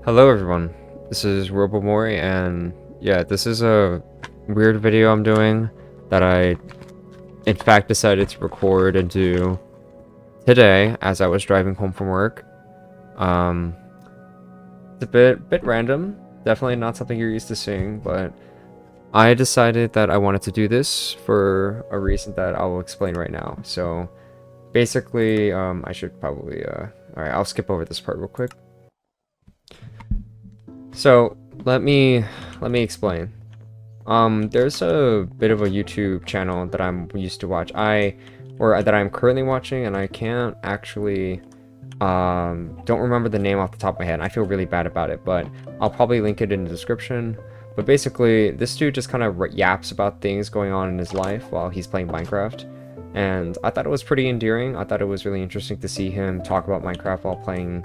Hello everyone, this is Robomori, and yeah, this is a weird video I'm doing that I in fact decided to record and do today as I was driving home from work. Um, it's a bit random, definitely not something you're used to seeing, but I decided that I wanted to do this for a reason that I'll explain right now. So basically, I should probably, alright, I'll skip over this part real quick. So let me explain. There's a bit of a YouTube channel that I'm used to watch. That I'm currently watching, and I can't actually don't remember the name off the top of my head. I feel really bad about it, but I'll probably link it in the description. But basically, this dude just kind of yaps about things going on in his life while he's playing Minecraft. And I thought it was pretty endearing. I thought it was really interesting to see him talk about Minecraft while playing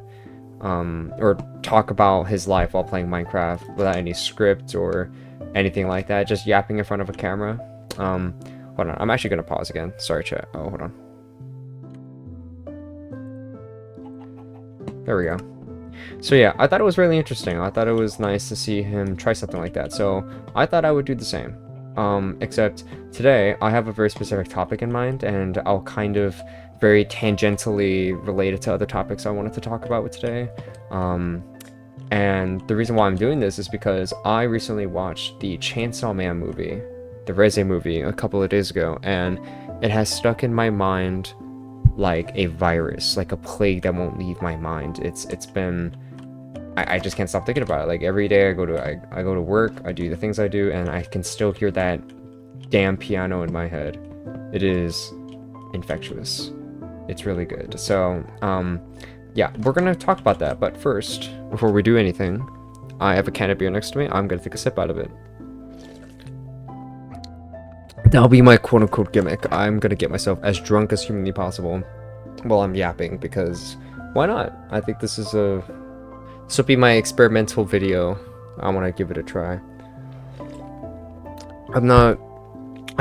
or talk about his life while playing Minecraft without any script or anything like that, just yapping in front of a camera. Hold on, I'm actually gonna pause again. Sorry, chat. Oh, hold on. There we go. So yeah, I thought it was really interesting. I thought it was nice to see him try something like that. So I thought I would do the same. Except today I have a very specific topic in mind, and I'll kind of very tangentially relate it to other topics I wanted to talk about with today. And the reason why I'm doing this is because I recently watched the Chainsaw Man movie, the Reze movie, a couple of days ago, and it has stuck in my mind like a virus, like a plague that won't leave my mind. It's been I just can't stop thinking about it. Like every day I go to work, I do the things I do, and I can still hear that damn piano in my head. It is infectious. It's really good. So, yeah, we're gonna talk about that. But first, before we do anything, I have a can of beer next to me. I'm gonna take a sip out of it. That'll be my quote-unquote gimmick. I'm gonna get myself as drunk as humanly possible while I'm yapping, because why not? I think this will be my experimental video. I want to give it a try. I'm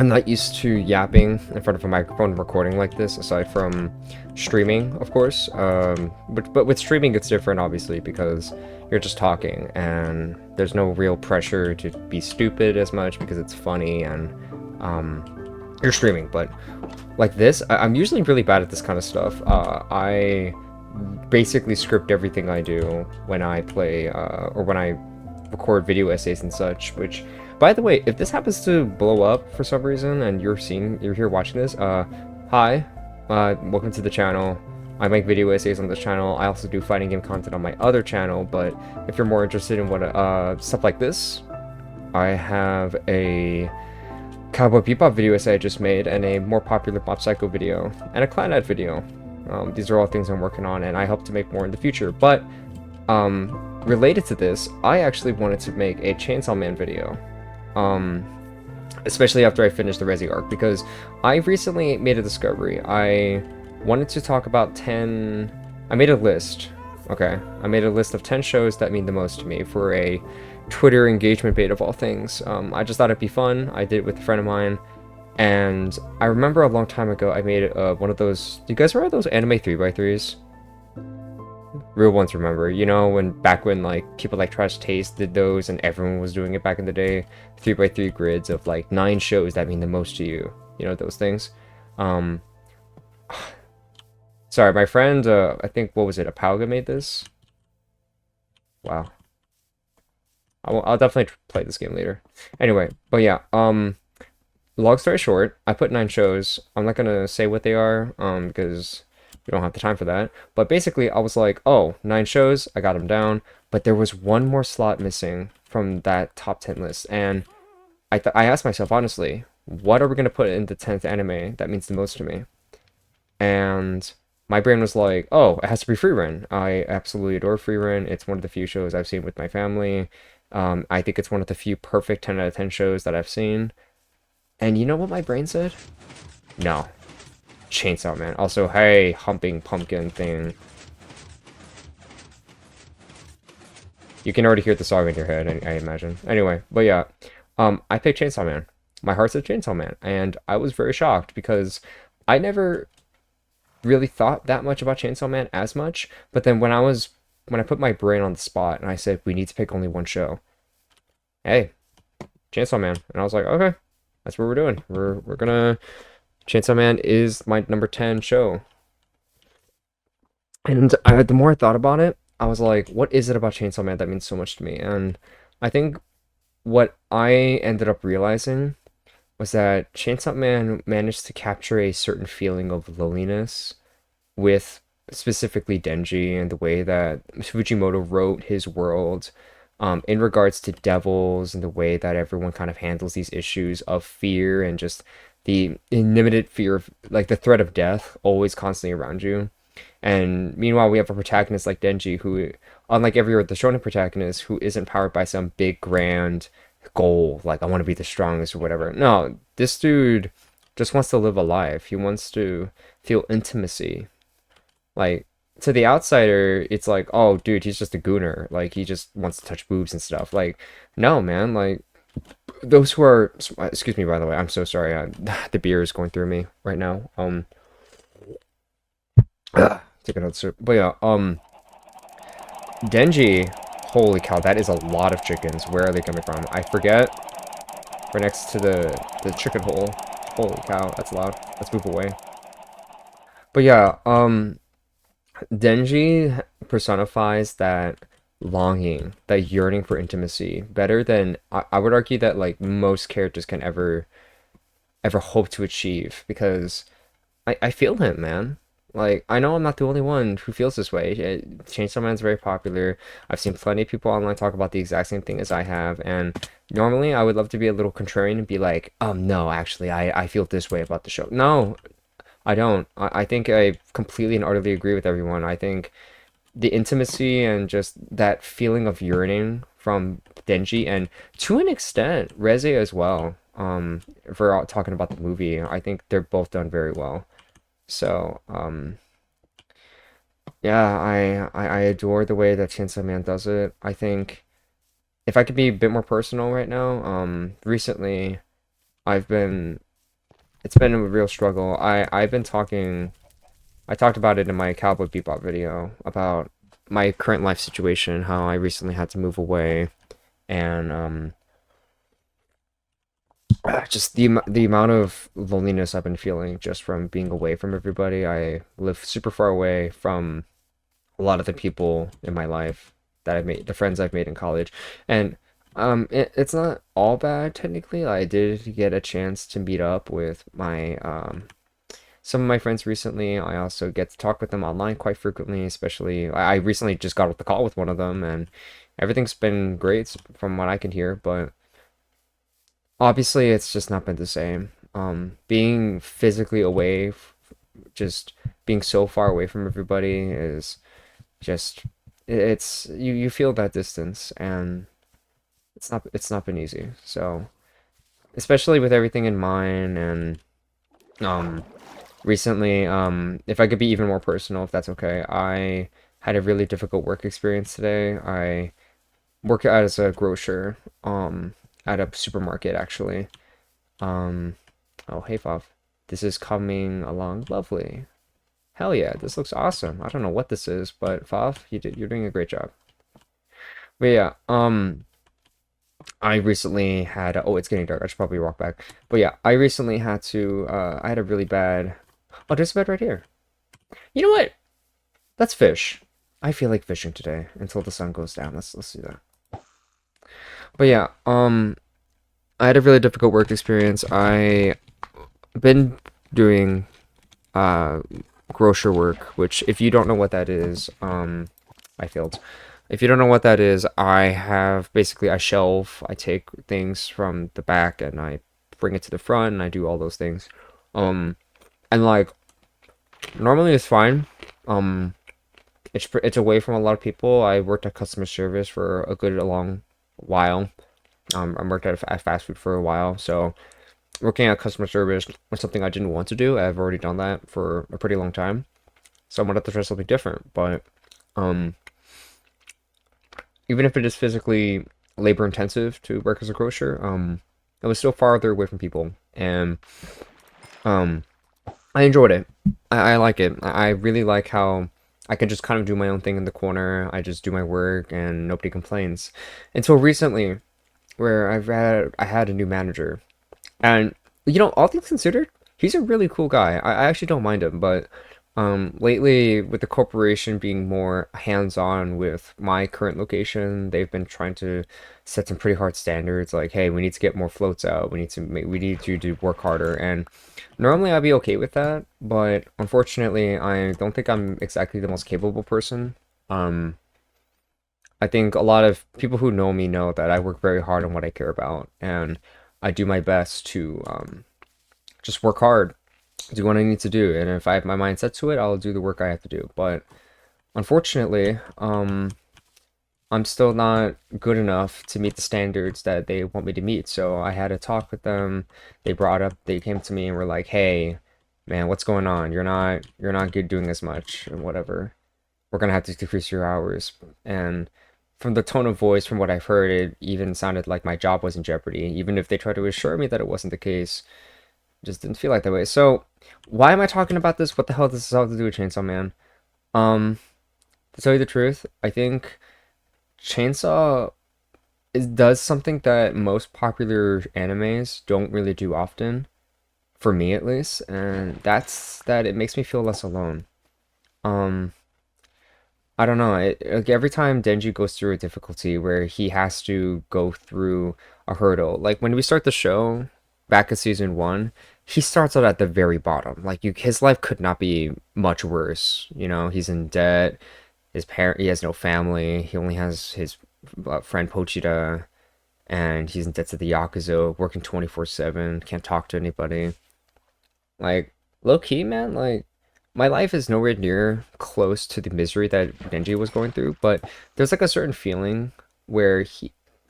not used to yapping in front of a microphone recording like this, aside from streaming, of course. But with streaming it's different, obviously, because you're just talking and there's no real pressure to be stupid as much because it's funny and you're streaming. But like this, I'm usually really bad at this kind of stuff. I basically script everything I do when I play or when I record video essays and such, which, by the way, if this happens to blow up for some reason and you're here watching this, hi, welcome to the channel. I make video essays on this channel. I also do fighting game content on my other channel, but if you're more interested in what stuff like this, I have a Cowboy Bebop video essay I just made, and a more popular Pop Psycho video, and a Clanad video. These are all things I'm working on, and I hope to make more in the future. But related to this, I actually wanted to make a Chainsaw Man video, especially after I finished the Reze Arc, because I recently made a discovery. I wanted to talk about 10... I made a list. Okay, I made a list of 10 shows that mean the most to me for a Twitter engagement bait of all things. I just thought it'd be fun. I did it with a friend of mine. And I remember a long time ago I made one of those... Do you guys remember those anime 3x3s? Real ones, remember. You know, back when like people like Trash Taste did those and everyone was doing it back in the day. 3x3 grids of like 9 shows that mean the most to you. You know, those things. Sorry, my friend, I think, what was it, Apauga made this? Wow. I'll definitely play this game later. Anyway, but yeah, long story short, I put 9 shows. I'm not gonna say what they are, because we don't have the time for that. But basically, I was like, oh, 9 shows, I got them down. But there was one more slot missing from that top 10 list. And I asked myself, honestly, what are we gonna put in the 10th anime that means the most to me? And my brain was like, oh, it has to be Freerun. I absolutely adore Freerun. It's one of the few shows I've seen with my family. I think it's one of the few perfect 10 out of 10 shows that I've seen. And you know what my brain said? No. Chainsaw Man. Also, hey, humping pumpkin thing. You can already hear the song in your head, I imagine. Anyway, but yeah. I picked Chainsaw Man. My heart said Chainsaw Man. And I was very shocked because I never really thought that much about Chainsaw Man as much. But then when I was when I put my brain on the spot and I said we need to pick only one show, hey, Chainsaw Man, and I was like, okay, that's what we're doing. We're gonna Chainsaw Man is my number 10 show. And the more I thought about it, I was like, what is it about Chainsaw Man that means so much to me? And I think what I ended up realizing was that Chainsaw Man managed to capture a certain feeling of loneliness with specifically Denji and the way that Fujimoto wrote his world in regards to devils and the way that everyone kind of handles these issues of fear and just the unlimited fear of like the threat of death always constantly around you. And meanwhile, we have a protagonist like Denji who, unlike every other shonen protagonist, who isn't powered by some big grand goal, like I want to be the strongest or whatever. No, this dude just wants to live a life. He wants to feel intimacy. Like, to the outsider, it's like, oh, dude, he's just a gooner. Like, he just wants to touch boobs and stuff. Like, no, man. Like, those who are, excuse me, by the way, I'm so sorry. The beer is going through me right now. Take another sip. But yeah, Denji, holy cow, that is a lot of chickens. Where are they coming from? I forget. We're next to the chicken hole. Holy cow, that's loud. Let's move away. But yeah, Denji personifies that longing, that yearning for intimacy, better than I would argue that like most characters can ever hope to achieve because I feel him, man. Like, I know I'm not the only one who feels this way. Chainsaw Man's very popular. I've seen plenty of people online talk about the exact same thing as I have, and normally I would love to be a little contrarian and be like, no, actually, I feel this way about the show. No, I don't. I think I completely and utterly agree with everyone. I think the intimacy and just that feeling of yearning from Denji, and to an extent, Reze as well, if we're all talking about the movie, I think they're both done very well. So, yeah, I adore the way that Chainsaw Man does it. I think if I could be a bit more personal right now, recently I've been it's been a real struggle. I've been talking I talked about it in my Cowboy Bebop video about my current life situation, how I recently had to move away, and just the amount of loneliness I've been feeling just from being away from everybody. I live super far away from a lot of the people in my life that I've made, the friends I've made in college, and it's not all bad technically. I did get a chance to meet up with my some of my friends recently. I also get to talk with them online quite frequently, especially I recently just got off the call with one of them, and everything's been great from what I can hear, but obviously it's just not been the same. Being physically away, just being so far away from everybody is just it's you feel that distance, and it's not been easy. So especially with everything in mind, and um recently, if I could be even more personal, if that's okay, I had a really difficult work experience today. I work as a grocer, at a supermarket actually. Um, oh hey Fav, this is coming along lovely. Hell yeah, this looks awesome. I don't know what this is, but Fav, you're doing a great job. But yeah, I recently had oh it's getting dark. I should probably walk back. But yeah, I recently had to I had a really bad. Oh, there's a bed right here. You know what? Let's fish. I feel like fishing today until the sun goes down. Let's do that. But yeah, I had a really difficult work experience. I been doing uh grocer work, which if you don't know what that is, I failed. If you don't know what that is, I have basically I shelve, I take things from the back and I bring it to the front and I do all those things. Um and like normally it's fine. Um it's away from a lot of people. I worked at customer service for a long while. I worked at fast food for a while, so working at customer service was something I didn't want to do. I've already done that for a pretty long time, so I wanted to try something different. But um, even if it is physically labor intensive to work as a grocer, it was still farther away from people, and um, I enjoyed it. I like it. I really like how I can just kind of do my own thing in the corner. I just do my work and nobody complains. Until recently, where I had a new manager, and all things considered, he's a really cool guy. I actually don't mind him, but lately with the corporation being more hands-on with my current location, they've been trying to set some pretty hard standards. Like, hey, we need to get more floats out. We need you to work harder. And normally I'd be okay with that, but unfortunately, I don't think I'm exactly the most capable person. Um, I think a lot of people who know me know that I work very hard on what I care about, and I do my best to just work hard, do what I need to do, and if I have my mind set to it, I'll do the work I have to do. But unfortunately, I'm still not good enough to meet the standards that they want me to meet. So I had a talk with them. They came to me and were like, "Hey, man, what's going on? You're not good doing as much and whatever. We're gonna have to decrease your hours." And from the tone of voice, from what I've heard, it even sounded like my job was in jeopardy. Even if they tried to assure me that it wasn't the case, it just didn't feel like that way. So why am I talking about this? What the hell does this have to do with Chainsaw Man? Um, to tell you the truth, I think Chainsaw does something that most popular animes don't really do often, for me at least, and that's that it makes me feel less alone. Um, I don't know. Like every time Denji goes through a difficulty where he has to go through a hurdle, like when we start the show back in season one, he starts out at the very bottom. Like his life could not be much worse. He's in debt. He has no family. He only has his friend Pochita, and he's in debt to the Yakuza, working 24/7, can't talk to anybody. Like, low key, man, like, my life is nowhere near close to the misery that Denji was going through, but there's like a certain feeling where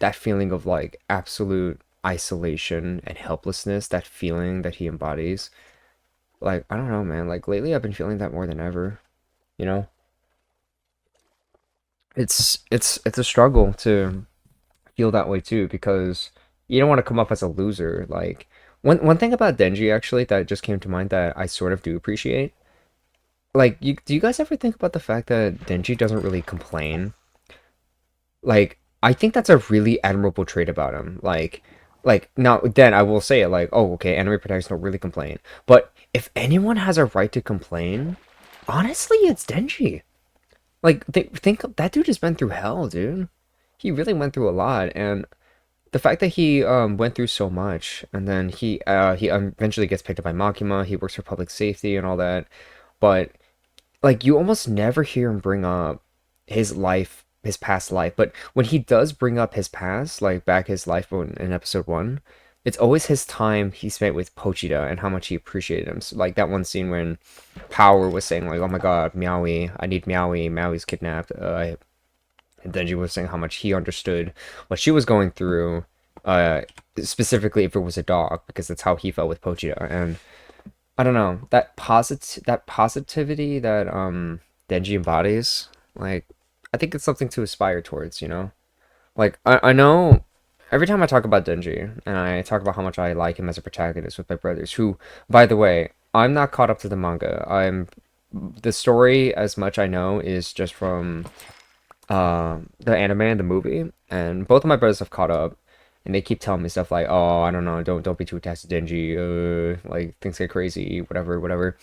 that feeling of like absolute isolation and helplessness, that feeling that he embodies. Like, I don't know, man, like lately I've been feeling that more than ever, you know? It's a struggle to feel that way too because you don't want to come up as a loser. Like one thing about Denji actually that just came to mind that I sort of do appreciate. Like do you guys ever think about the fact that Denji doesn't really complain? Like I think that's a really admirable trait about him. Like now then I will say it like, oh okay, anime protagonists don't really complain. But if anyone has a right to complain, honestly it's Denji. Like think that dude has been through hell, dude. He really went through a lot, and the fact that he went through so much, and then he eventually gets picked up by Makima. He works for public safety and all that, but like you almost never hear him bring up his life, his past life. But when he does bring up his past, like back his life in episode one, it's always his time he spent with Pochita and how much he appreciated him. So, like that one scene when Power was saying like, "Oh my God, Meowie, I need Meowie. Meowie's kidnapped." And Denji was saying how much he understood what she was going through, uh, specifically if it was a dog, because that's how he felt with Pochita. And I don't know that positivity that Denji embodies. Like, I think it's something to aspire towards. Like I know every time I talk about Denji and I talk about how much I like him as a protagonist with my brothers, who, by the way, I'm not caught up to the manga. The story as much I know is just from the anime and the movie, and both of my brothers have caught up, and they keep telling me stuff like, "Oh, I don't know, don't be too attached to Denji. Like things get crazy, whatever, whatever."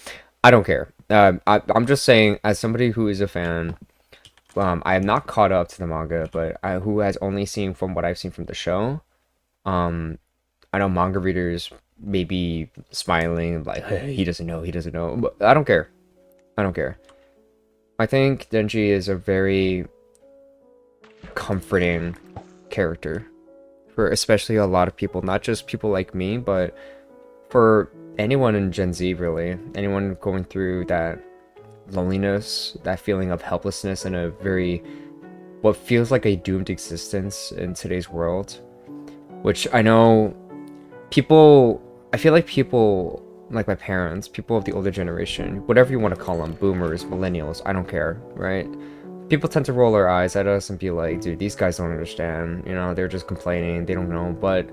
I don't care. I'm just saying, as somebody who is a fan, I am not caught up to the manga, but who has only seen from what I've seen from the show. Um, I know manga readers may be smiling like, "Hey, he doesn't know," but I don't care. I don't care. I think Denji is a very comforting character for especially a lot of people, not just people like me, but for anyone in Gen Z, really. Anyone going through that loneliness, that feeling of helplessness in a very, what feels like a doomed existence in today's world. Which I know I feel like people like my parents, people of the older generation, whatever you want to call them, boomers, millennials, I don't care, right? People tend to roll their eyes at us and be like, dude, these guys don't understand, they're just complaining, they don't know. But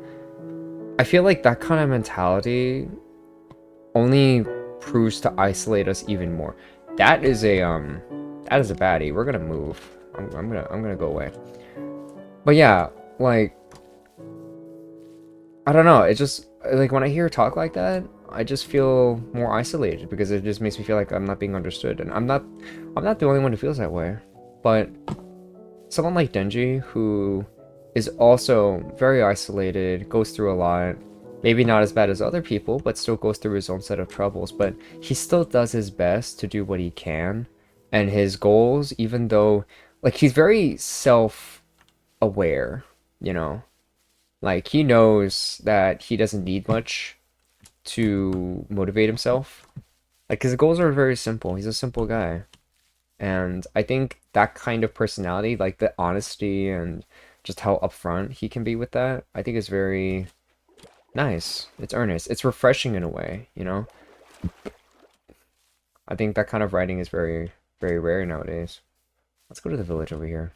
I feel like that kind of mentality only proves to isolate us even more. That is That is a baddie. We're gonna move. I'm gonna go away. But yeah, like, I don't know. It just like when I hear her talk like that, I just feel more isolated because it just makes me feel like I'm not being understood, and I'm not the only one who feels that way. But someone like Denji, who is also very isolated, goes through a lot, maybe not as bad as other people, but still goes through his own set of troubles. But he still does his best to do what he can, and his goals, even though like he's very self-aware, you know. Like he knows that he doesn't need much to motivate himself. Like his goals are very simple. He's a simple guy. And I think that kind of personality, like the honesty and just how upfront he can be with that, I think is very nice. It's earnest. It's refreshing in a way, you know? I think that kind of writing is very, very rare nowadays. Let's go to the village over here.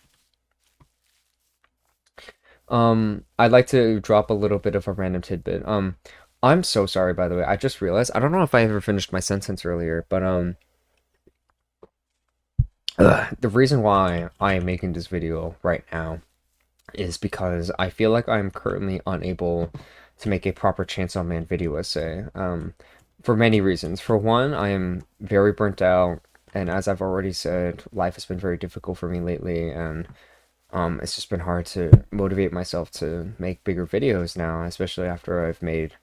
I'd like to drop a little bit of a random tidbit. I'm so sorry, by the way. I just realized, I don't know if I ever finished my sentence earlier, but, the reason why I am making this video right now is because I feel like I'm currently unable to make a proper Chainsaw Man video essay, for many reasons. For one, I am very burnt out, and as I've already said, life has been very difficult for me lately, and it's just been hard to motivate myself to make bigger videos now, especially after I've made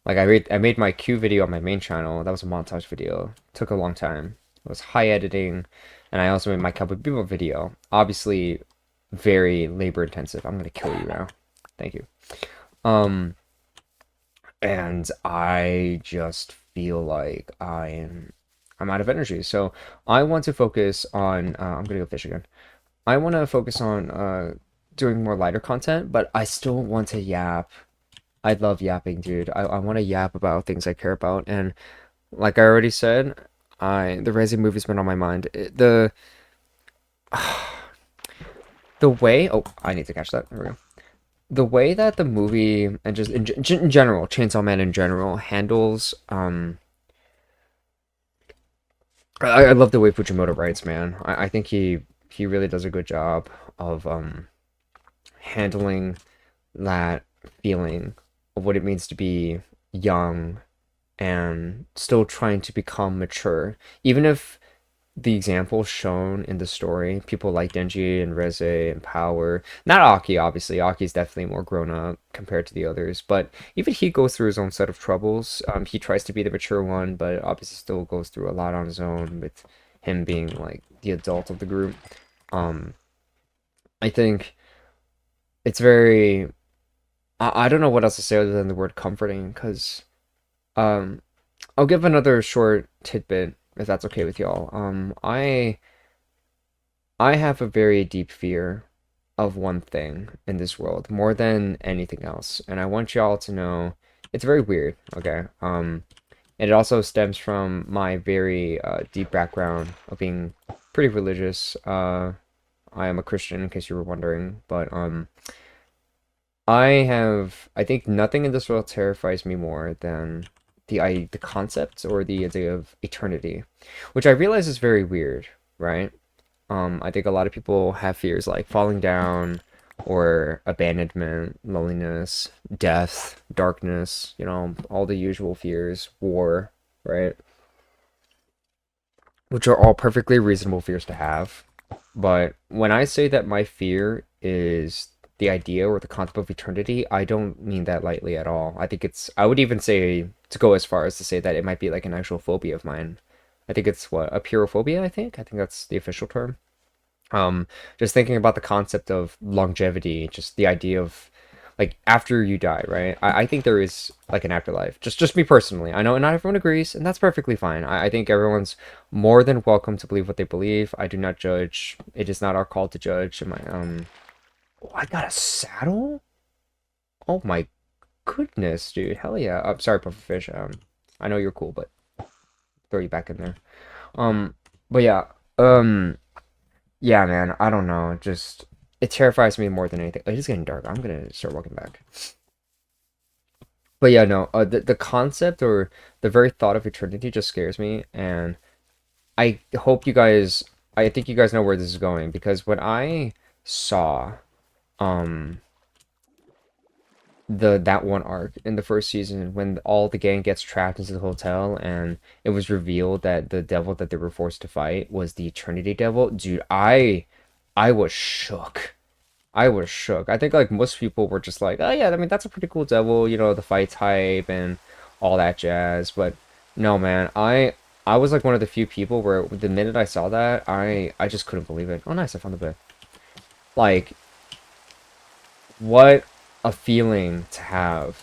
like I made my Q video on my main channel. That was a montage video. Took a long time. It was high editing, and I also made my Cowboy Bebop video. Obviously, very labor intensive. I'm gonna kill you now. Thank you. Um, and I just feel like I'm out of energy. So I want to focus on. I'm gonna go fish again. I want to focus on doing more lighter content, but I still want to yap. I love yapping, dude. I want to yap about things I care about, and like I already said, I the Reze movie's been on my mind. The way, oh, I need to catch that. There we go. The way that the movie and just in general, Chainsaw Man in general handles I love the way Fujimoto writes, man. I think he really does a good job of handling that feeling of what it means to be young and still trying to become mature. Even if the examples shown in the story, people like Denji and Reze and Power, not Aki, obviously. Aki's definitely more grown up compared to the others, but even he goes through his own set of troubles. He tries to be the mature one, but obviously still goes through a lot on his own with him being like the adult of the group. Um, I think it's very, I don't know what else to say other than the word comforting, because um, I'll give another short tidbit if that's okay with y'all. I have a very deep fear of one thing in this world more than anything else, and I want y'all to know it's very weird, okay? And it also stems from my very deep background of being pretty religious. I am a Christian, in case you were wondering, but I think nothing in this world terrifies me more than the concept or the idea of eternity, which I realize is very weird, right? I think a lot of people have fears like falling down or abandonment, loneliness, death, darkness, all the usual fears, war, right? Which are all perfectly reasonable fears to have. But when I say that my fear is the idea or the concept of eternity, I don't mean that lightly at all. I would even say, to go as far as to say that it might be like an actual phobia of mine. I think it's what, a purophobia, I think? I think that's the official term. Just thinking about the concept of longevity, just the idea of like after you die, right? I think there is like an afterlife. Just me personally. I know not everyone agrees, and that's perfectly fine. I think everyone's more than welcome to believe what they believe. I do not judge. It is not our call to judge. Am I Oh, I got a saddle? Oh my goodness, dude. Hell yeah. I'm sorry, Pufferfish. I know you're cool, but throw you back in there. Um, but yeah. Yeah, man. I don't know. Just it terrifies me more than anything. It is getting dark. I'm gonna start walking back. But yeah, no. The concept or the very thought of eternity just scares me, and I hope you guys I think you guys know where this is going because when I saw um that one arc in the first season when all the gang gets trapped into the hotel and it was revealed that the devil that they were forced to fight was the Eternity Devil, dude, I was shook. I was shook. I think like most people were just like, oh yeah, I mean that's a pretty cool devil, you know, the fight type and all that jazz. But no, man, I was like one of the few people where the minute I saw that, I just couldn't believe it. Oh, nice, I found the bed. Like, what a feeling to have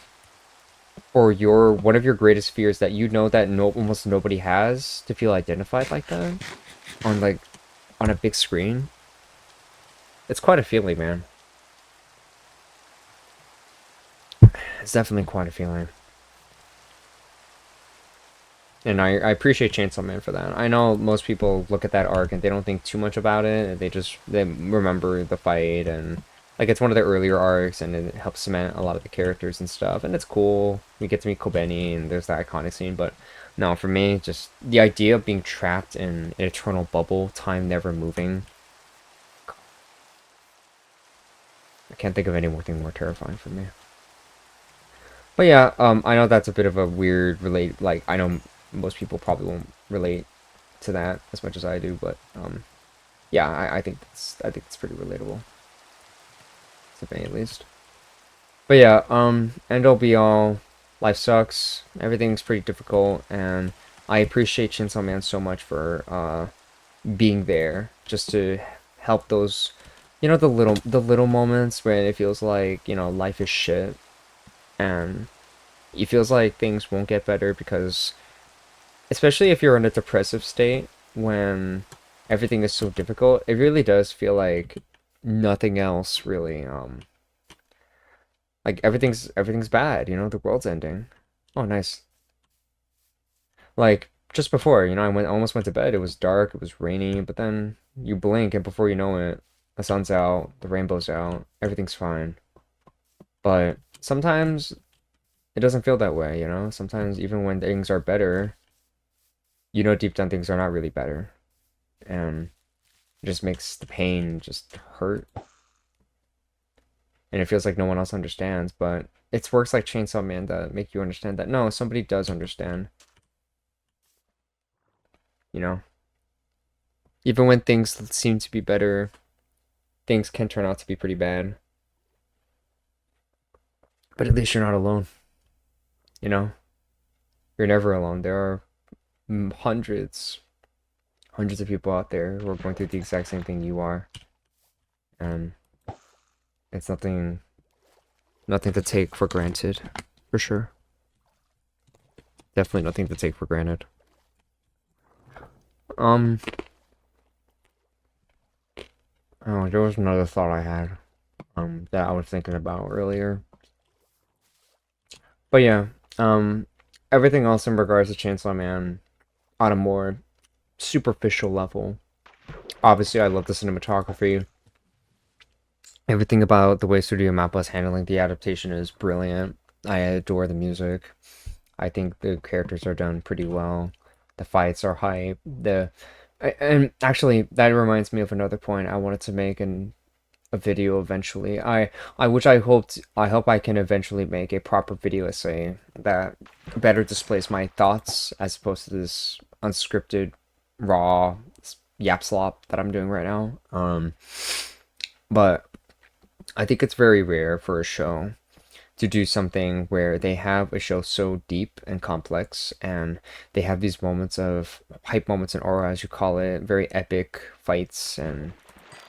for your one of your greatest fears that you know that almost nobody has to feel identified like that on like on a big screen. It's quite a feeling, man. It's definitely quite a feeling. And I appreciate Chainsaw Man for that. I know most people look at that arc and they don't think too much about it. They remember the fight and like it's one of the earlier arcs and it helps cement a lot of the characters and stuff. And it's cool. We get to meet Kobeni and there's that iconic scene. But no, for me, just the idea of being trapped in an eternal bubble, time never moving. I can't think of anything more terrifying for me. But yeah, I know that's a bit of a weird relate. Like I know most people probably won't relate to that as much as I do, but yeah, I think it's pretty relatable, to me at least. But yeah, end all be all, life sucks. Everything's pretty difficult, and I appreciate Chainsaw Man so much for being there just to help those, you know, the little moments when it feels like you know life is shit, and it feels like things won't get better because especially if you're in a depressive state when everything is so difficult, it really does feel like nothing else really like everything's bad, you know, the world's ending. Oh, nice. Like just before, you know, almost went to bed. It was dark, it was rainy, but then you blink and before you know it, the sun's out, the rainbow's out, everything's fine. But sometimes it doesn't feel that way, you know? Sometimes even when things are better, you know deep down things are not really better. And it just makes the pain just hurt. And it feels like no one else understands, but it's works like Chainsaw Man that make you understand that no, somebody does understand, you know? Even when things seem to be better, things can turn out to be pretty bad. But at least you're not alone, you know? You're never alone. There are hundreds, hundreds of people out there who are going through the exact same thing you are. And it's nothing to take for granted, for sure. Definitely nothing to take for granted. Um, oh, there was another thought I had, that I was thinking about earlier. But yeah, um, everything else in regards to Chainsaw Man on a more superficial level. Obviously, I love the cinematography. Everything about the way Studio Mappa is handling the adaptation is brilliant. I adore the music. I think the characters are done pretty well. The fights are hype. And actually that reminds me of another point I wanted to make in a video eventually. I hope I can eventually make a proper video essay that better displays my thoughts as opposed to this unscripted raw yap slop that I'm doing right now. But I think it's very rare for a show to do something where they have a show so deep and complex and they have these moments of hype moments and aura as you call it, very epic fights and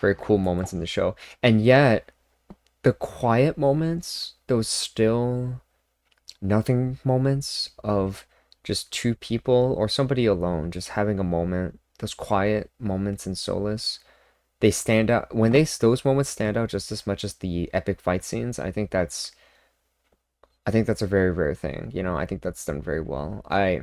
very cool moments in the show, and yet the quiet moments, those still nothing moments of just two people or somebody alone just having a moment, those quiet moments in solace, they stand out when they those moments stand out just as much as the epic fight scenes. I think that's a very rare thing, you know. I think that's done very well. I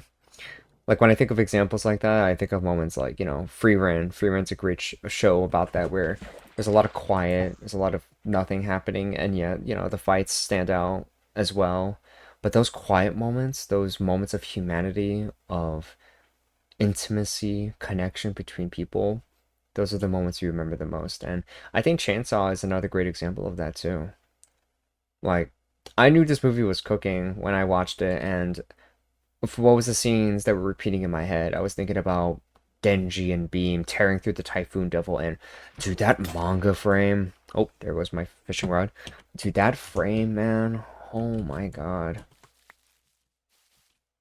like when I think of examples like that, I think of moments like, you know, Free Ren. Free Ren's a great show about that where there's a lot of quiet, there's a lot of nothing happening, and yet, you know, the fights stand out as well. But those quiet moments, those moments of humanity, of intimacy, connection between people, Those are the moments you remember the most. And I think Chainsaw is another great example of that too. Like, I knew this movie was cooking when I watched it, and what was the scenes that were repeating in my head? I was thinking about Denji and Beam tearing through the Typhoon Devil, and dude, that manga frame. Oh, there was my fishing rod. Dude, that frame, man. Oh my god.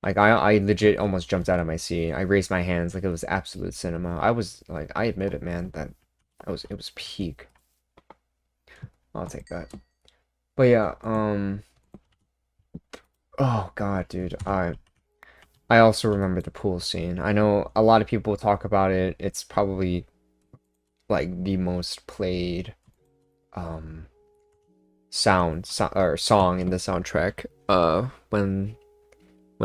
Like I legit almost jumped out of my seat. I raised my hands like it was absolute cinema. I was like, I admit it, man, that it was peak. I'll take that. But yeah, oh god, dude, I also remember the pool scene. I know a lot of people talk about it. It's probably like the most played um or song in the soundtrack. When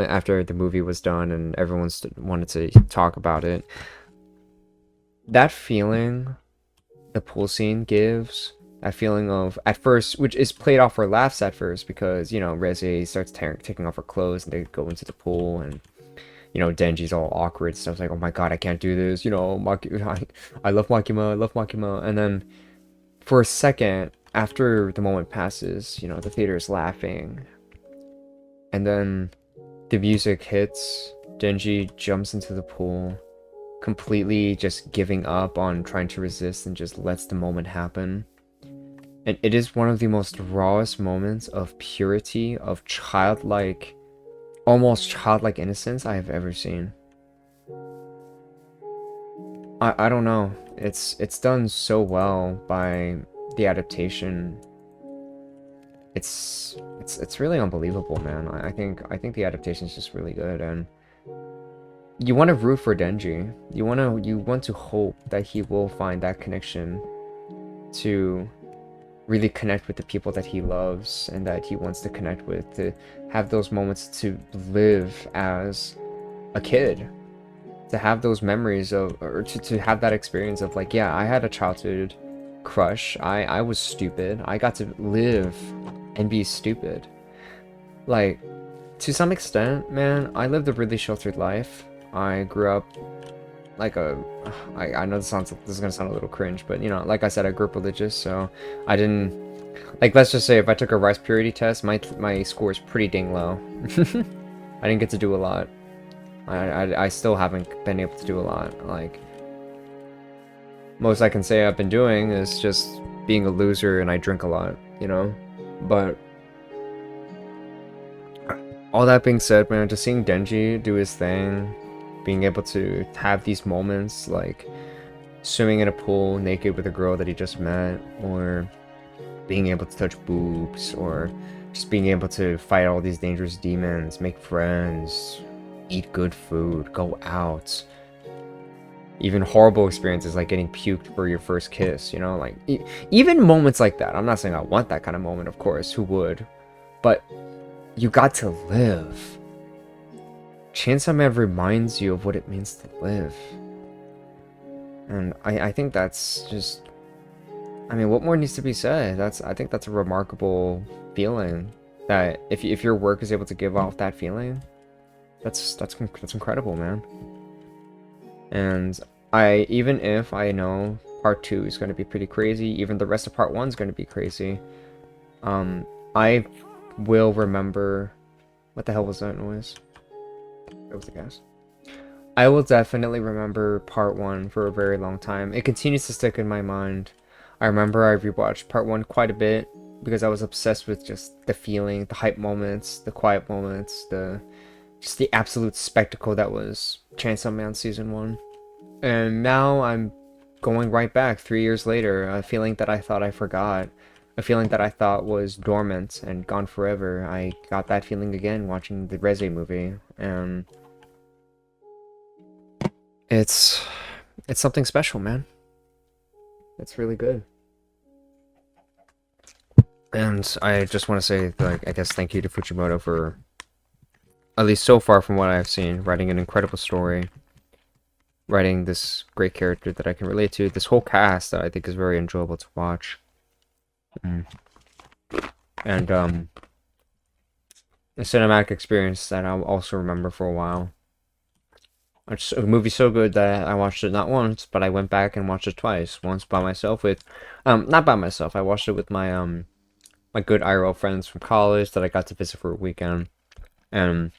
after the movie was done and everyone wanted to talk about it. That feeling the pool scene gives, that feeling of at first, which is played off for laughs at first because you know Reze starts taking off her clothes and they go into the pool and you know, Denji's all awkward stuff like, oh my god, I can't do this, you know, I love Makima, I love Makima, and then for a second, after the moment passes, you know, the theater is laughing, and then the music hits, Denji jumps into the pool, completely just giving up on trying to resist and just lets the moment happen. And it is one of the most rawest moments of purity, of childlike, almost childlike innocence I have ever seen. I don't know. It's done so well by the adaptation. It's really unbelievable, man. I think the adaptation is just really good, and you want to root for Denji. You want to hope that he will find that connection to really connect with the people that he loves and that he wants to connect with, to have those moments to live as a kid, to have those memories of, or to have that experience of like, yeah, I had a childhood crush. I was stupid. I got to live and be stupid. Like, to some extent, man, I lived a really sheltered life. I grew up like I know this is gonna sound a little cringe, but you know, like I said, I grew up religious, so I didn't, like, let's just say if I took a rice purity test, my score is pretty dang low. I didn't get to do a lot. I still haven't been able to do a lot. Like, most I can say I've been doing is just being a loser and I drink a lot, you know? But all that being said, man, just seeing Denji do his thing, being able to have these moments like swimming in a pool naked with a girl that he just met, or being able to touch boobs, or just being able to fight all these dangerous demons, make friends, eat good food, go out. Even horrible experiences like getting puked for your first kiss, you know, like even moments like that. I'm not saying I want that kind of moment, of course, who would? But you got to live. Chainsaw Man reminds you of what it means to live. And I think that's just, I mean, what more needs to be said? I think that's a remarkable feeling, that if your work is able to give off that feeling, that's incredible, man. And even if I know part 2 is going to be pretty crazy, even the rest of part 1 is going to be crazy, I will remember, what the hell was that noise? That was the gas. I will definitely remember part 1 for a very long time. It continues to stick in my mind. I remember I rewatched part 1 quite a bit because I was obsessed with just the feeling, the hype moments, the quiet moments, just the absolute spectacle that was Chainsaw Man Season 1. And now I'm going right back 3 years later, a feeling that I thought I forgot, a feeling that I thought was dormant and gone forever. I got that feeling again watching the Reze movie, and it's something special, man. It's really good. And I just want to say, like, I guess thank you to Fujimoto for, at least so far from what I've seen, writing an incredible story, writing this great character that I can relate to, this whole cast that I think is very enjoyable to watch. And a cinematic experience that I'll also remember for a while. It's a movie so good that I watched it not once, but I went back and watched it twice. Once by myself with, not by myself. I watched it with my good IRL friends from college that I got to visit for a weekend, and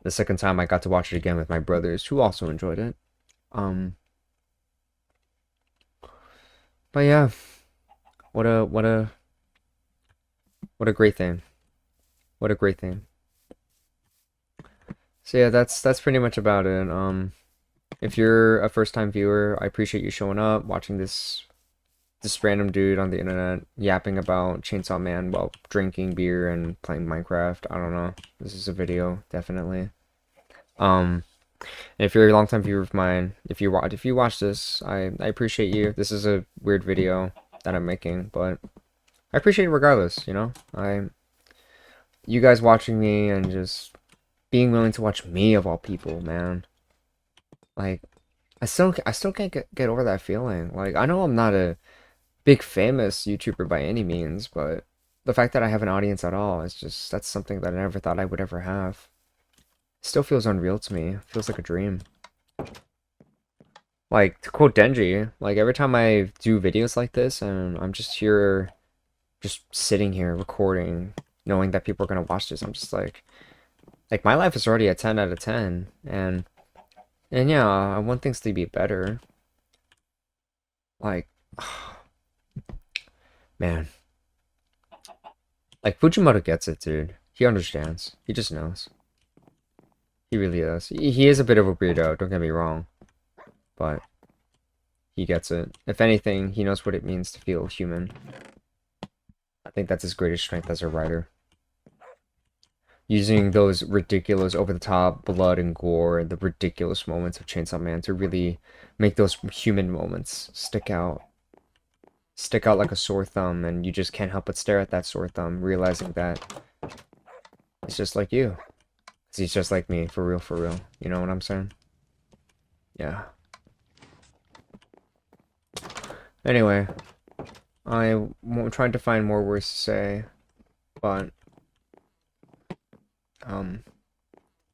the second time I got to watch it again with my brothers who also enjoyed it. Um, but yeah, what a what a what a great thing. What a great thing. So yeah, that's pretty much about it. If you're a first time viewer, I appreciate you showing up, watching this random dude on the internet yapping about Chainsaw Man while drinking beer and playing Minecraft. I don't know. This is a video, definitely. Um, and if you're a long-time viewer of mine, if you watch this, I appreciate you. This is a weird video that I'm making, but I appreciate it regardless, you know? You guys watching me and just being willing to watch me of all people, man. Like, I still can't get over that feeling. Like, I know I'm not a big famous YouTuber by any means, but the fact that I have an audience at all is just that's something that I never thought I would ever have. It still feels unreal to me. It feels like a dream. Like to quote Denji, like every time I do videos like this and I'm just here just sitting here recording, knowing that people are gonna watch this, I'm just like my life is already a 10 out of 10 and yeah, I want things to be better. Like man. Like Fujimoto gets it, dude. He understands. He just knows. He really does. He is a bit of a weirdo, don't get me wrong. But he gets it. If anything, he knows what it means to feel human. I think that's his greatest strength as a writer. Using those ridiculous, over-the-top blood and gore and the ridiculous moments of Chainsaw Man to really make those human moments stick out. Stick out like a sore thumb, and you just can't help but stare at that sore thumb, realizing that it's just like you. 'Cause he's just like me, for real, for real. You know what I'm saying? Yeah. Anyway, I'm trying to find more words to say, but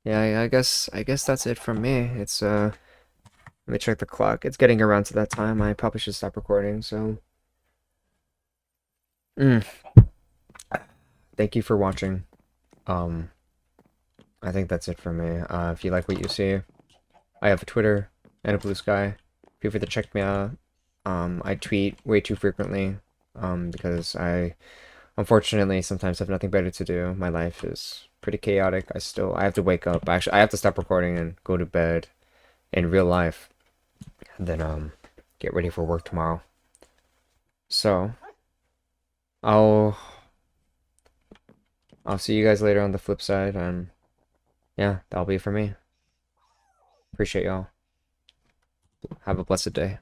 yeah, I guess that's it from me. It's let me check the clock. It's getting around to that time. I probably should stop recording. So, mm, thank you for watching. Um, I think that's it for me. If you like what you see, I have a Twitter and a Blue Sky. Feel free to check me out. I tweet way too frequently. Because I unfortunately sometimes have nothing better to do. My life is pretty chaotic. I have to wake up. Actually, I have to stop recording and go to bed in real life. And then get ready for work tomorrow. So, I'll I'll see you guys later on the flip side, and yeah, that'll be it for me. Appreciate y'all. Have a blessed day.